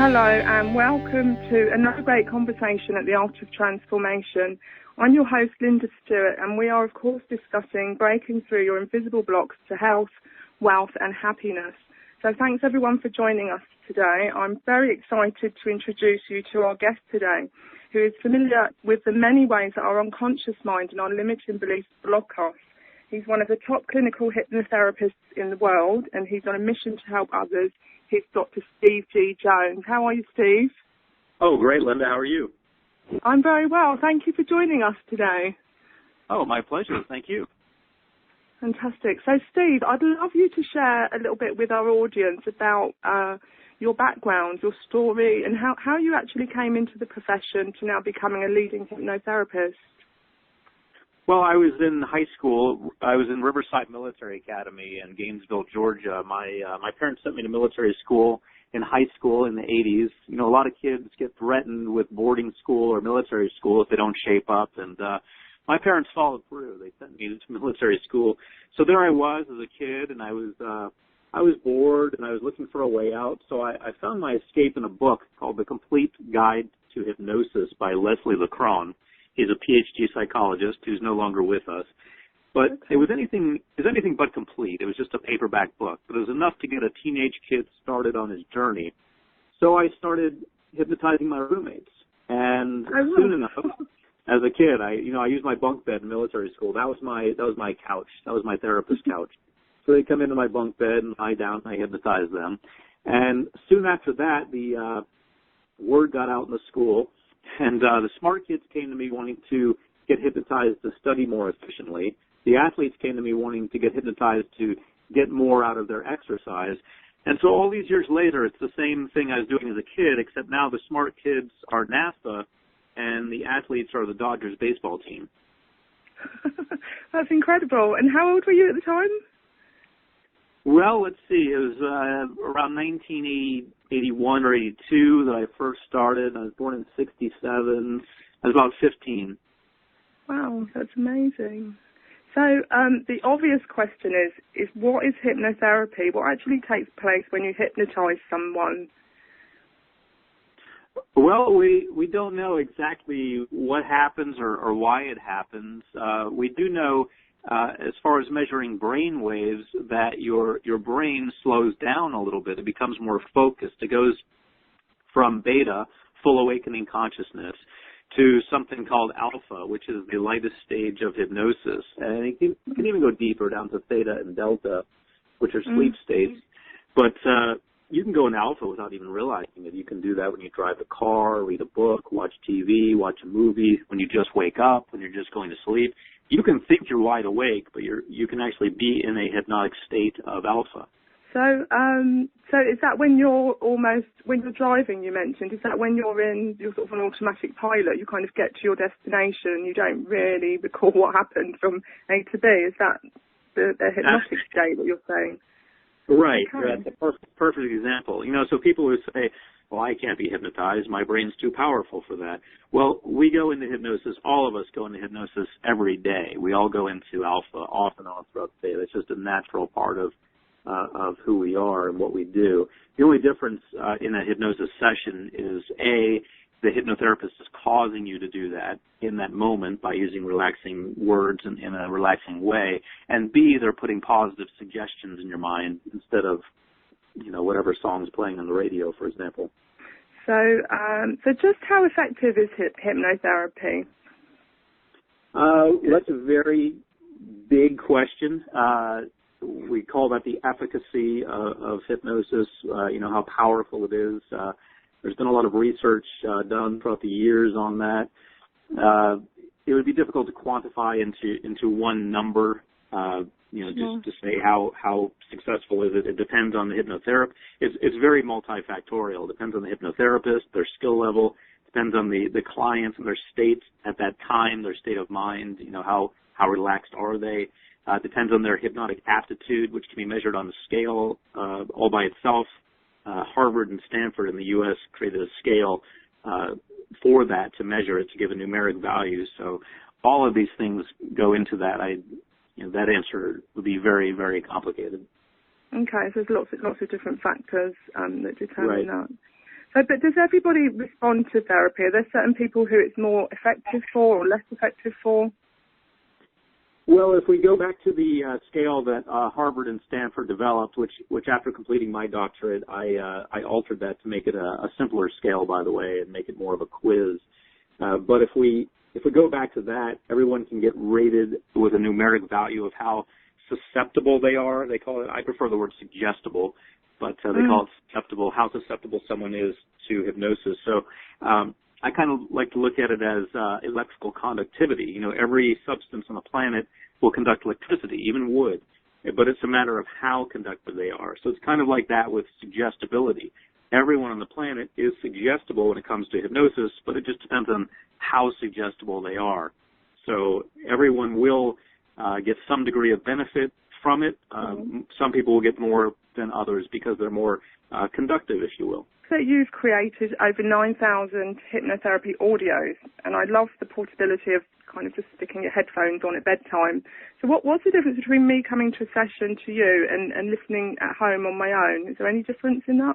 Hello and welcome to another great conversation at the Art of Transformation. I'm your host, Linda Stewart, and we are, of course, discussing breaking through your invisible blocks to health, wealth and happiness. So thanks, everyone, for joining us today. I'm very excited to introduce you to our guest today, who is familiar with the many ways that our unconscious mind and our limiting beliefs block us. He's one of the top clinical hypnotherapists in the world, and he's on a mission to help others. He's Dr. Steve G. Jones. How are you, Steve? Oh, great, Linda. How are you? I'm very well. Thank you for joining us today. Oh, my pleasure. Thank you. Fantastic. So, Steve, I'd love you to share a little bit with our audience about your background, your story, and how you actually came into the profession to now becoming a leading hypnotherapist. Well, I was in high school. I was in Riverside Military Academy in Gainesville, Georgia. My parents sent me to military school in high school in the 80s. You know, a lot of kids get threatened with boarding school or military school if they don't shape up, and my parents followed through. They sent me to military school. So there I was as a kid, and I was bored, and I was looking for a way out. So I found my escape in a book called The Complete Guide to Hypnosis by Leslie LeCron. He's a PhD psychologist who's no longer with us. But it was anything but complete. It was just a paperback book. But it was enough to get a teenage kid started on his journey. So I started hypnotizing my roommates. And soon enough, as a kid, I used my bunk bed in military school. That was my couch. That was my therapist's couch. So they come into my bunk bed and lie down, and I hypnotize them. And soon after that, the word got out in the school. And the smart kids came to me wanting to get hypnotized to study more efficiently. The athletes came to me wanting to get hypnotized to get more out of their exercise. And so all these years later, it's the same thing I was doing as a kid, except now the smart kids are NASA and the athletes are the Dodgers baseball team. That's incredible. And how old were you at the time? Well, let's see. It was around 1981 or 82 that I first started. I was born in 67. I was about 15. Wow, that's amazing. So the obvious question is what is hypnotherapy? What actually takes place when you hypnotize someone? Well, we don't know exactly what happens or why it happens. We do know, as far as measuring brain waves, that your brain slows down a little bit. It becomes more focused. It goes from beta, full awakening consciousness, to something called alpha, which is the lightest stage of hypnosis. And it can even go deeper down to theta and delta, which are sleep states. But you can go in alpha without even realizing it. You can do that when you drive a car, read a book, watch TV, watch a movie, when you just wake up, when you're just going to sleep. You can think you're wide awake, but you can actually be in a hypnotic state of alpha. So is that when you're driving, you mentioned, is that when you're sort of an automatic pilot, you kind of get to your destination and you don't really recall what happened from A to B? Is that the hypnotic state that you're saying? Right. Okay. That's a perfect example. You know, so people would say, well, I can't be hypnotized. My brain's too powerful for that. Well, we go into hypnosis. All of us go into hypnosis every day. We all go into alpha off and on throughout the day. That's just a natural part of who we are and what we do. The only difference in a hypnosis session is, A, the hypnotherapist is causing you to do that in that moment by using relaxing words in a relaxing way, and B, they're putting positive suggestions in your mind instead of, whatever song's playing on the radio, for example. So just how effective is hypnotherapy? That's a very big question. We call that the efficacy of hypnosis, how powerful it is. There's been a lot of research done throughout the years on that. It would be difficult to quantify into one number, just to say how successful is it. It depends on the hypnotherapist. It's very multifactorial. It depends on the hypnotherapist, their skill level. It depends on the clients and their state at that time, their state of mind, how relaxed are they. It depends on their hypnotic aptitude, which can be measured on the scale all by itself. Harvard and Stanford in the U.S. created a scale for that to measure it, to give a numeric value. So all of these things go into that. That answer would be very, very complicated. Okay, so there's lots of different factors that determine that. So, but does everybody respond to therapy? Are there certain people who it's more effective for or less effective for? Well, if we go back to the scale that Harvard and Stanford developed, which after completing my doctorate, I altered that to make it a simpler scale, by the way, and make it more of a quiz. But if we go back to that, everyone can get rated with a numeric value of how susceptible they are. They call it, I prefer the word suggestible, but they call it susceptible, how susceptible someone is to hypnosis. So I kind of like to look at it as electrical conductivity. You know, every substance on the planet will conduct electricity, even wood, but it's a matter of how conductive they are. So it's kind of like that with suggestibility. Everyone on the planet is suggestible when it comes to hypnosis, but it just depends on how suggestible they are. So everyone will get some degree of benefit from it. Some people will get more than others because they're more conductive, if you will. So you've created over 9,000 hypnotherapy audios, and I love the portability of kind of just sticking your headphones on at bedtime. So what's the difference between me coming to a session to you and listening at home on my own? Is there any difference in that?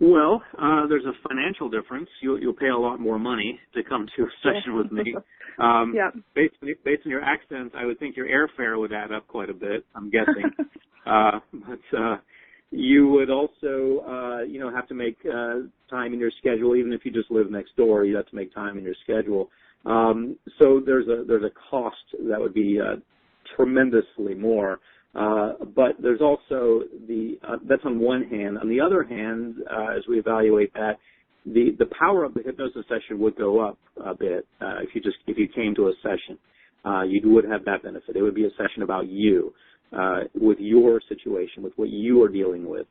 Well, there's a financial difference. You'll pay a lot more money to come to a session with me. Yeah. Based on your accent, I would think your airfare would add up quite a bit, I'm guessing. But you would also, have to make time in your schedule. Even if you just live next door, you have to make time in your schedule. So there's a cost that would be tremendously more. But there's also that's on one hand. On the other hand, as we evaluate that, the power of the hypnosis session would go up a bit if you came to a session. You would have that benefit. It would be a session about you, with your situation, with what you are dealing with.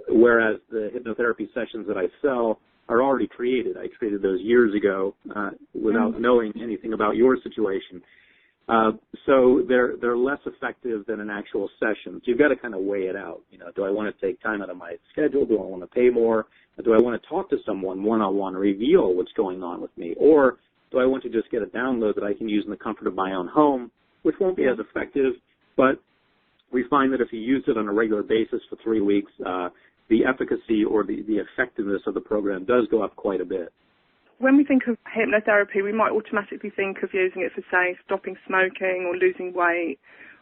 Whereas the hypnotherapy sessions that I sell are already created. I created those years ago without knowing anything about your situation. So they're less effective than an actual session. So you've got to kind of weigh it out. You know, do I want to take time out of my schedule? Do I want to pay more? Do I want to talk to someone one-on-one, reveal what's going on with me? Or do I want to just get a download that I can use in the comfort of my own home, which won't be as effective, but we find that if you use it on a regular basis for 3 weeks, the efficacy or the effectiveness of the program does go up quite a bit. When we think of hypnotherapy, we might automatically think of using it for, say, stopping smoking or losing weight,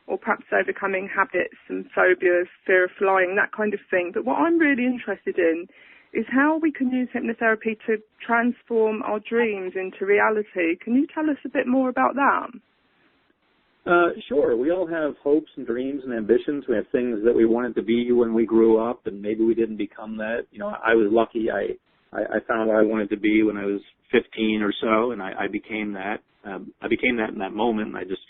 or perhaps overcoming habits and phobias, fear of flying, that kind of thing. But what I'm really interested in is how we can use hypnotherapy to transform our dreams into reality. Can you tell us a bit more about that? Sure. We all have hopes and dreams and ambitions. We have things that we wanted to be when we grew up, and maybe we didn't become that. You know, I was lucky. I found what I wanted to be when I was 15 or so, and I became that. I became that in that moment, and I just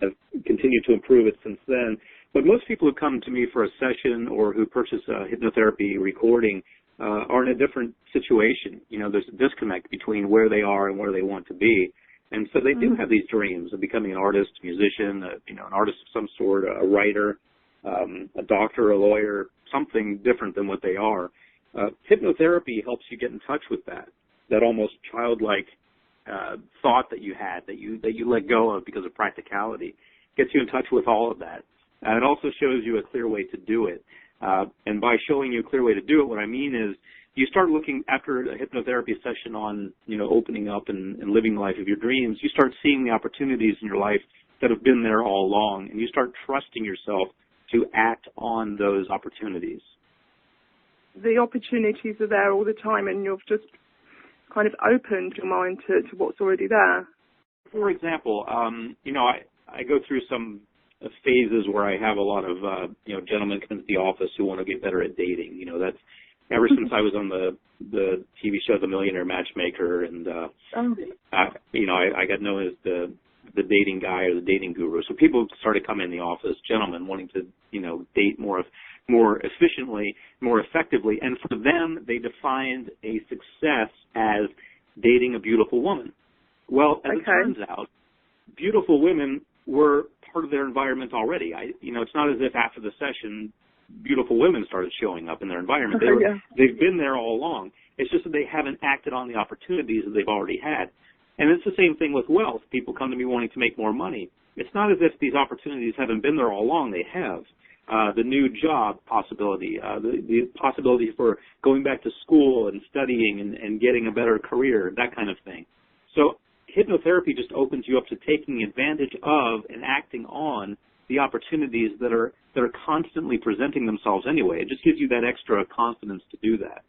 have continued to improve it since then. But most people who come to me for a session or who purchase a hypnotherapy recording are in a different situation. You know, there's a disconnect between where they are and where they want to be. And so they do have these dreams of becoming an artist, musician, an artist of some sort, a writer, a doctor, a lawyer, something different than what they are. Hypnotherapy helps you get in touch with that almost childlike thought that you had, that you let go of because of practicality. Gets you in touch with all of that. And it also shows you a clear way to do it. And by showing you a clear way to do it, what I mean is you start looking after a hypnotherapy session on, opening up and living the life of your dreams. You start seeing the opportunities in your life that have been there all along, and you start trusting yourself to act on those opportunities. The opportunities are there all the time, and you've just kind of opened your mind to what's already there. For example, I go through some phases where I have a lot of, gentlemen come into the office who want to get better at dating. That's ever since I was on the TV show The Millionaire Matchmaker, and I got known as the dating guy or the dating guru. So people started coming in the office, gentlemen wanting to, date more efficiently, more effectively, and for them, they defined a success as dating a beautiful woman. Well, as it turns out, beautiful women were part of their environment already. It's not as if after the session, beautiful women started showing up in their environment. They've been there all along. It's just that they haven't acted on the opportunities that they've already had. And it's the same thing with wealth. People come to me wanting to make more money. It's not as if these opportunities haven't been there all along. They have. the new job possibility, the possibility for going back to school and studying and getting a better career, that kind of thing. So hypnotherapy just opens you up to taking advantage of and acting on the opportunities that are constantly presenting themselves anyway. It just gives you that extra confidence to do that.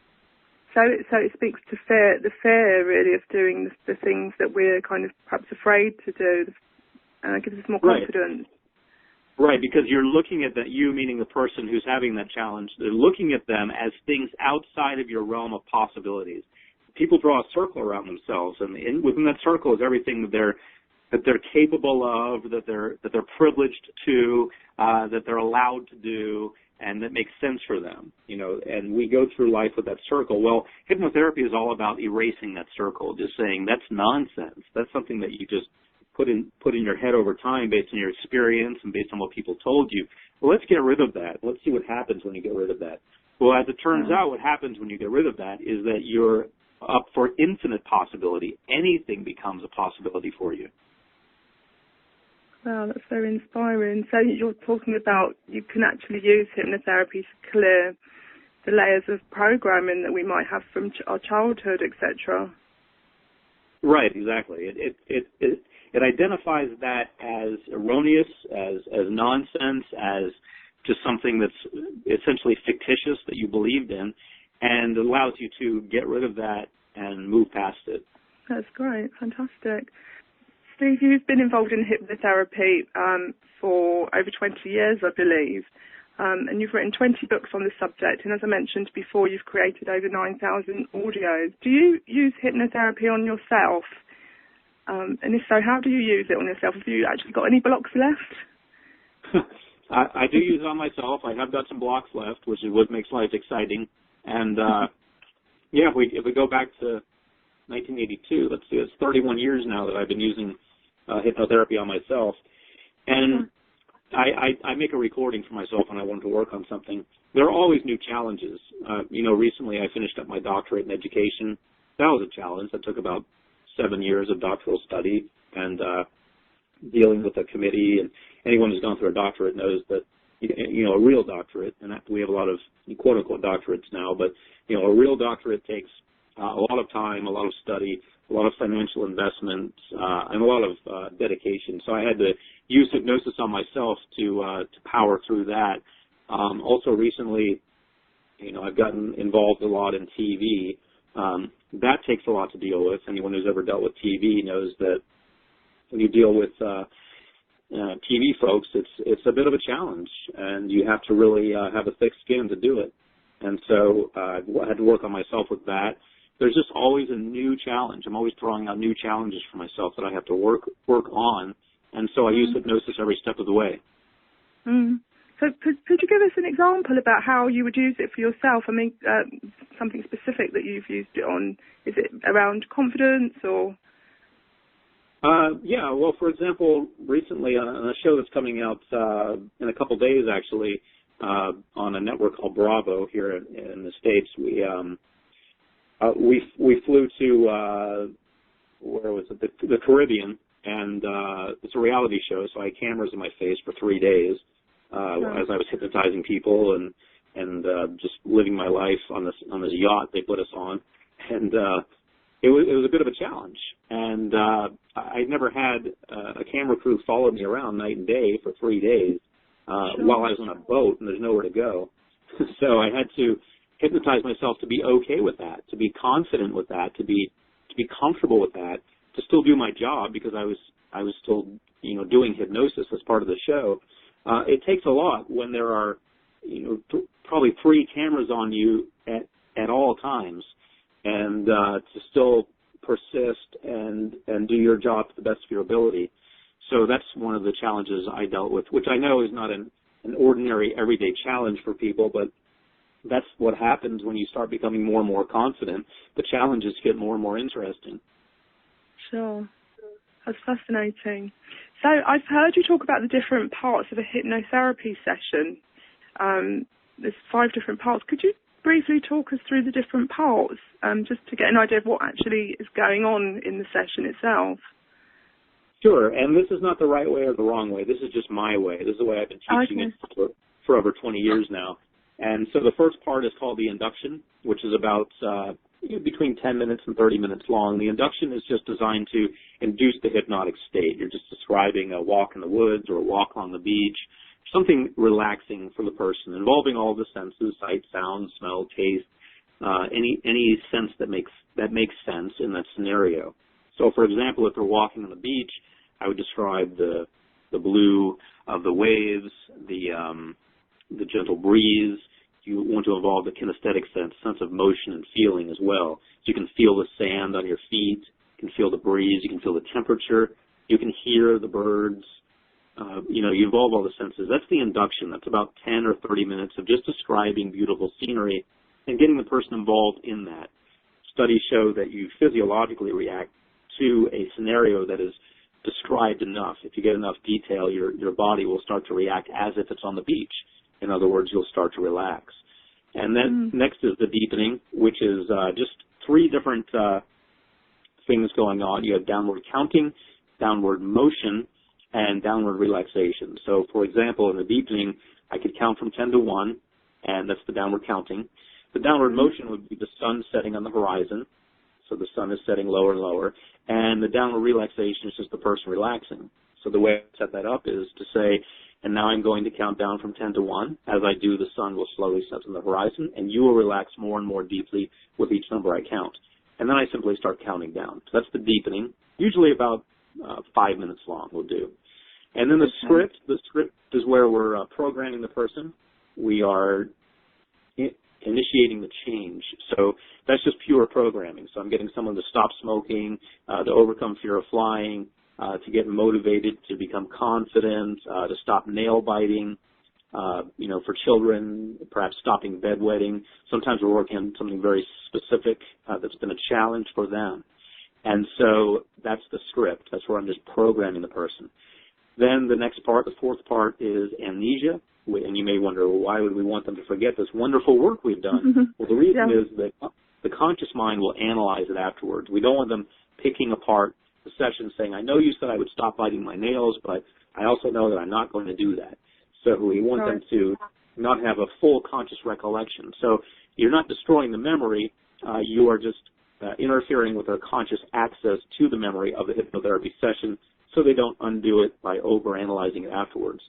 So it speaks to the fear really of doing the things that we're kind of perhaps afraid to do, and it gives us more confidence. Right, because you're looking at that, you meaning the person who's having that challenge, they're looking at them as things outside of your realm of possibilities. People draw a circle around themselves, and within that circle is everything that they're capable of, that they're privileged to, that they're allowed to do, and that makes sense for them, and we go through life with that circle. Well, hypnotherapy is all about erasing that circle, just saying that's nonsense. That's something that you just put in your head over time based on your experience and based on what people told you. Well, let's get rid of that. Let's see what happens when you get rid of that. Well, as it turns out, what happens when you get rid of that is that you're up for infinite possibility. Anything becomes a possibility for you. Wow, that's very inspiring. So you're talking about you can actually use hypnotherapy to clear the layers of programming that we might have from our childhood, etc. Right, exactly. It identifies that as erroneous, as nonsense, as just something that's essentially fictitious that you believed in, and allows you to get rid of that and move past it. That's great. Fantastic. Steve, you've been involved in hypnotherapy for over 20 years, I believe, and you've written 20 books on the subject, and as I mentioned before, you've created over 9,000 audios. Do you use hypnotherapy on yourself? And if so, how do you use it on yourself? Have you actually got any blocks left? I do use it on myself. I have got some blocks left, which is what makes life exciting. And, if we go back to 1982, let's see, it's 31 years now that I've been using hypnotherapy on myself. And I make a recording for myself when I want to work on something. There are always new challenges. Recently I finished up my doctorate in education. That was a challenge. That took about 7 years of doctoral study and dealing with a committee. And anyone who's gone through a doctorate knows that, a real doctorate, and we have a lot of quote-unquote doctorates now, but, a real doctorate takes a lot of time, a lot of study, a lot of financial investment, and a lot of dedication. So I had to use hypnosis on myself to power through that. Also recently, I've gotten involved a lot in TV. That takes a lot to deal with. Anyone who's ever dealt with TV knows that when you deal with TV folks, it's a bit of a challenge, and you have to really have a thick skin to do it. And so I had to work on myself with that. There's just always a new challenge. I'm always throwing out new challenges for myself that I have to work on, and so I use hypnosis every step of the way. So could you give us an example about how you would use it for yourself? I mean, something specific that you've used it on. Is it around confidence or? Well, for example, recently on a show that's coming out in a couple days, actually, on a network called Bravo here in the States, we flew to where was it? The Caribbean, and it's a reality show, so I had cameras in my face for 3 days as I was hypnotizing people and just living my life on this yacht they put us on, and it was a bit of a challenge. And I'd never had a camera crew follow me around night and day for 3 days while I was on a boat and there's nowhere to go. So I had to hypnotize myself to be okay with that, to be confident with that, to be comfortable with that, to still do my job because I was still doing hypnosis as part of the show. It takes a lot when there are probably 3 cameras on you at all times, and to still persist and do your job to the best of your ability. So that's one of the challenges I dealt with, which I know is not an ordinary everyday challenge for people, but that's what happens when you start becoming more and more confident. The challenges get more and more interesting. Sure. That's fascinating. So I've heard you talk about the different parts of a hypnotherapy session. There's 5 different parts. Could you briefly talk us through the different parts, just to get an idea of what actually is going on in the session itself? Sure, and this is not the right way or the wrong way. This is just my way. This is the way I've been teaching it for over 20 years now. And so the first part is called the induction, which is about between 10 minutes and 30 minutes long. The induction is just designed to induce the hypnotic state. You're just describing a walk in the woods or a walk on the beach, something relaxing for the person, involving all the senses: sight, sound, smell, taste, any sense that makes sense in that scenario. So, for example, if they're walking on the beach, I would describe the blue of the waves, the gentle breeze. You want to involve the kinesthetic sense of motion and feeling as well. So you can feel the sand on your feet, you can feel the breeze, you can feel the temperature, you can hear the birds. You involve all the senses. That's the induction. That's about 10 or 30 minutes of just describing beautiful scenery and getting the person involved in that. Studies show that you physiologically react to a scenario that is described enough. If you get enough detail, your body will start to react as if it's on the beach. In other words, you'll start to relax. And then next is the deepening, which is just 3 different things going on. You have downward counting, downward motion, and downward relaxation. So, for example, in the deepening, I could count from 10 to 1, and that's the downward counting. The downward motion would be the sun setting on the horizon. So the sun is setting lower and lower. And the downward relaxation is just the person relaxing. So the way I set that up is to say, and now I'm going to count down from 10 to 1. As I do, the sun will slowly set on the horizon, and you will relax more and more deeply with each number I count. And then I simply start counting down. So that's the deepening, usually about 5 minutes long will do. And then the script is where we're programming the person. We are initiating the change. So that's just pure programming. So I'm getting someone to stop smoking, to overcome fear of flying, to get motivated, to become confident, to stop nail biting, for children, perhaps stopping bedwetting. Sometimes we're working on something very specific that's been a challenge for them. And so that's the script. That's where I'm just programming the person. Then the next part, the 4th part, is amnesia. And you may wonder, well, why would we want them to forget this wonderful work we've done? Well, the reason is that the conscious mind will analyze it afterwards. We don't want them picking apart the session saying, I know you said I would stop biting my nails, but I also know that I'm not going to do that. So we want them to not have a full conscious recollection. So you're not destroying the memory. You are just interfering with their conscious access to the memory of the hypnotherapy session so they don't undo it by overanalyzing it afterwards.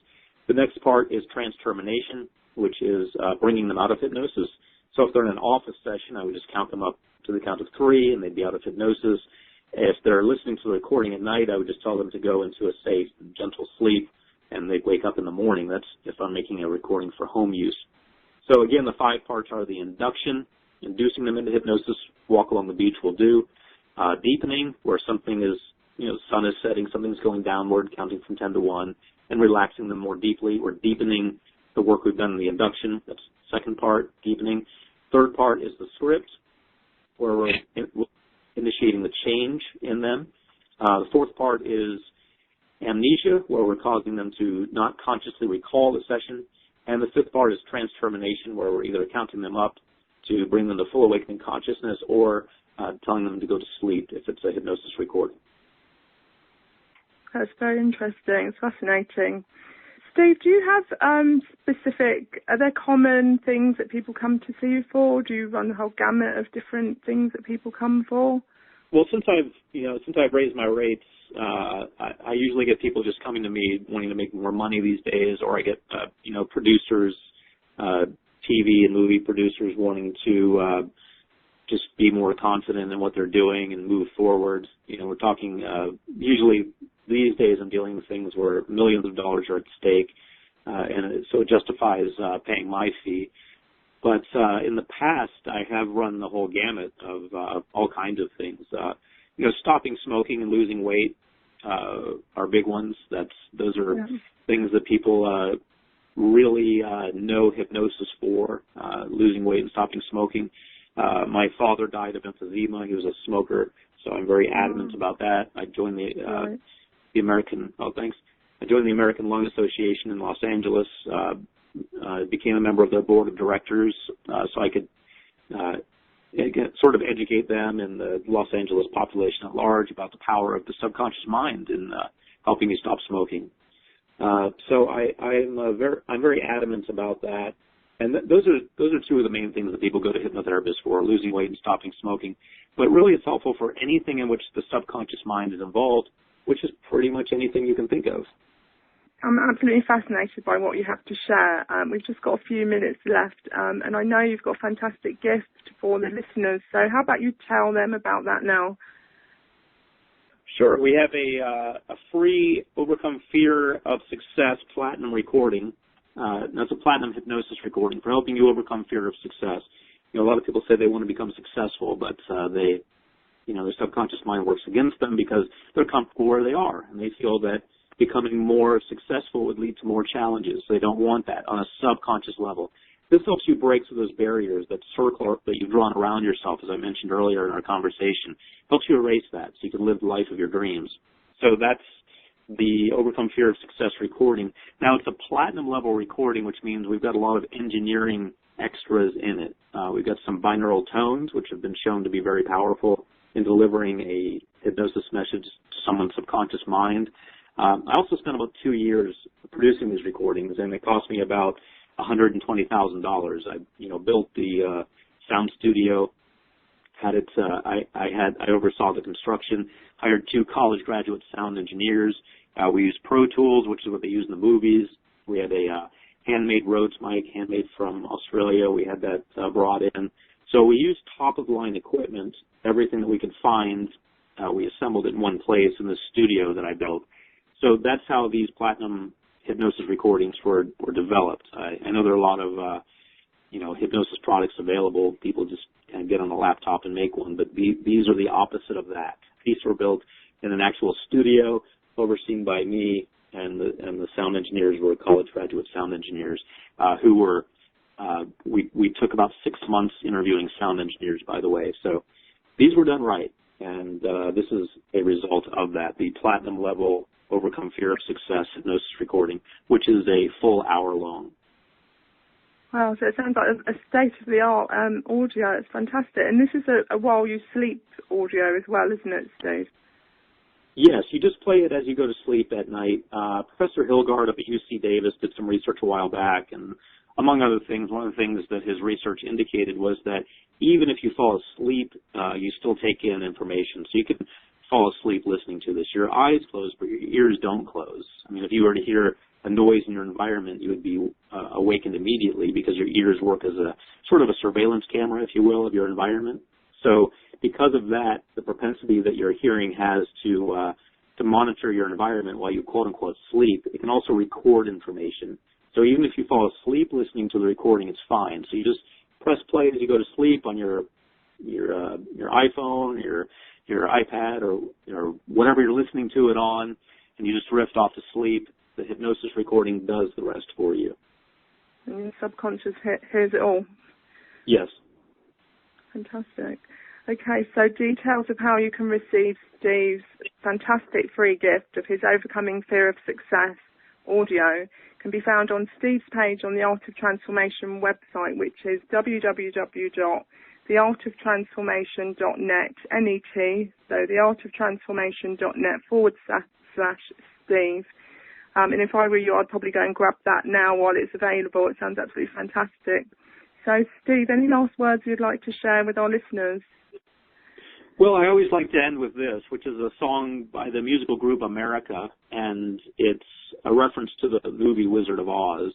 The next part is transtermination, which is bringing them out of hypnosis. So if they're in an office session, I would just count them up to the count of 3, and they'd be out of hypnosis. If they're listening to the recording at night, I would just tell them to go into a safe and gentle sleep, and they'd wake up in the morning. That's if I'm making a recording for home use. So again, the 5 parts are the induction, inducing them into hypnosis, walk along the beach will do. Deepening, where something is, sun is setting, something's going downward, counting from 10 to 1, and relaxing them more deeply. We're deepening the work we've done in the induction. That's the 2nd part, deepening. 3rd part is the script, where we're initiating the change in them. The 4th part is amnesia, where we're causing them to not consciously recall the session. And the 5th part is transtermination, where we're either counting them up to bring them to full awakening consciousness or telling them to go to sleep if it's a hypnosis recording. That's very interesting. It's fascinating. Steve, do you have are there common things that people come to see you for? Do you run the whole gamut of different things that people come for? Well, since I've raised my rates, I usually get people just coming to me wanting to make more money these days, or I get producers, TV and movie producers wanting to just be more confident in what they're doing and move forward. We're talking usually these days I'm dealing with things where millions of dollars are at stake, so it justifies paying my fee. But in the past, I have run the whole gamut of all kinds of things. Stopping smoking and losing weight are big ones. Those are things that people really know hypnosis for, losing weight and stopping smoking. My father died of emphysema. He was a smoker, so I'm very adamant about that. I joined the American Lung Association in Los Angeles. Became a member of their board of directors, so I could sort of educate them and the Los Angeles population at large about the power of the subconscious mind in helping you stop smoking. So I'm very adamant about that. And those are two of the main things that people go to hypnotherapists for: losing weight and stopping smoking. But really, it's helpful for anything in which the subconscious mind is involved, which is pretty much anything you can think of. I'm absolutely fascinated by what you have to share. We've just got a few minutes left, and I know you've got a fantastic gift for the listeners. So how about you tell them about that now? Sure. We have a free Overcome Fear of Success platinum recording. That's a platinum hypnosis recording for helping you overcome fear of success. You know, a lot of people say they want to become successful, but their subconscious mind works against them because they're comfortable where they are, and they feel that becoming more successful would lead to more challenges. They don't want that on a subconscious level. This helps you break through those barriers, that circle that you've drawn around yourself, as I mentioned earlier in our conversation. Helps you erase that so you can live the life of your dreams. So that's the Overcome Fear of Success recording. Now, it's a platinum level recording, which means we've got a lot of engineering extras in it. We've got some binaural tones, which have been shown to be very powerful in delivering a hypnosis message to someone's subconscious mind. I also spent about 2 years producing these recordings, and it cost me about $120,000. I built the sound studio, had it. I oversaw the construction, hired 2 college graduate sound engineers. We used Pro Tools, which is what they use in the movies. We had a handmade Rhodes mic, handmade from Australia. We had that brought in. So we used top-of-the-line equipment, everything that we could find. We assembled it in one place in the studio that I built. So that's how these platinum hypnosis recordings were developed. I know there are a lot of hypnosis products available. People just kind of get on a laptop and make one, but these are the opposite of that. These were built in an actual studio, overseen by me, and the sound engineers were college graduate sound engineers who were. We took about 6 months interviewing sound engineers, by the way. So these were done right, and this is a result of that. The platinum level Overcome Fear of Success hypnosis recording, which is a full hour long. Wow, so it sounds like a state-of-the-art audio. It's fantastic. And this is a while you sleep audio as well, isn't it, Steve? Yes, you just play it as you go to sleep at night. Professor Hilgard up at UC Davis did some research a while back, and among other things, one of the things that his research indicated was that even if you fall asleep, you still take in information. So you can fall asleep listening to this. Your eyes close, but your ears don't close. I mean, if you were to hear a noise in your environment, you would be awakened immediately because your ears work as a sort of a surveillance camera, if you will, of your environment. So because of that, the propensity that your hearing has to monitor your environment while you quote-unquote sleep, it can also record information. So even if you fall asleep listening to the recording, it's fine. So you just press play as you go to sleep on your iPhone, your iPad, or whatever you're listening to it on, and you just drift off to sleep. The hypnosis recording does the rest for you. And your subconscious hears it all. Yes. Fantastic. Okay, so details of how you can receive Steve's fantastic free gift of his Overcoming Fear of Success audio can be found on Steve's page on the Art of Transformation website, which is www.theartoftransformation.net, N-E-T, so theartoftransformation.net/Steve. And if I were you, I'd probably go and grab that now while it's available. It sounds absolutely fantastic. So, Steve, any last words you'd like to share with our listeners? Well, I always like to end with this, which is a song by the musical group America, and it's a reference to the movie Wizard of Oz,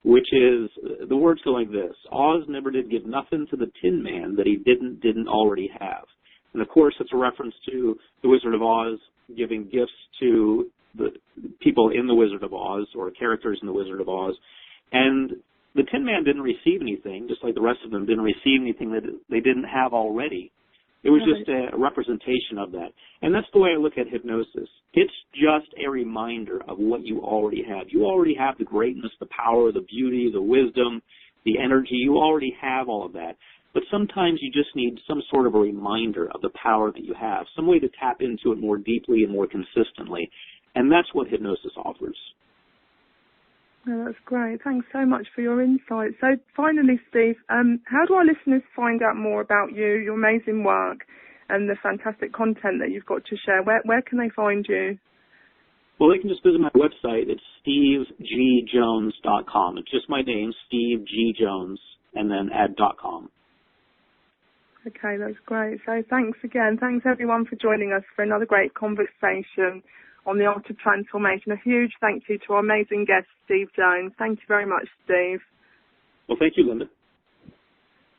which is, the words go like this: Oz never did give nothing to the Tin Man that he didn't already have. And of course, it's a reference to the Wizard of Oz giving gifts to the people in the Wizard of Oz, or characters in the Wizard of Oz. And the Tin Man didn't receive anything, just like the rest of them didn't receive anything that they didn't have already. It was just a representation of that. And that's the way I look at hypnosis. It's just a reminder of what you already have. You already have the greatness, the power, the beauty, the wisdom, the energy. You already have all of that. But sometimes you just need some sort of a reminder of the power that you have, some way to tap into it more deeply and more consistently. And that's what hypnosis offers. Oh, that's great. Thanks so much for your insight. So finally, Steve, how do our listeners find out more about you, your amazing work, and the fantastic content that you've got to share? Where can they find you? Well, they can just visit my website. It's stevegjones.com. It's just my name, Steve G. Jones, and then add .com. Okay, that's great. So thanks again. Thanks everyone for joining us for another great conversation on the art of transformation. A huge thank you to our amazing guest, Steve Jones. Thank you very much, Steve. Well, thank you, Linda.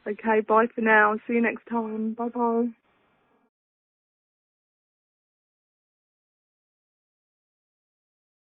Okay, bye for now. See you next time. Bye-bye.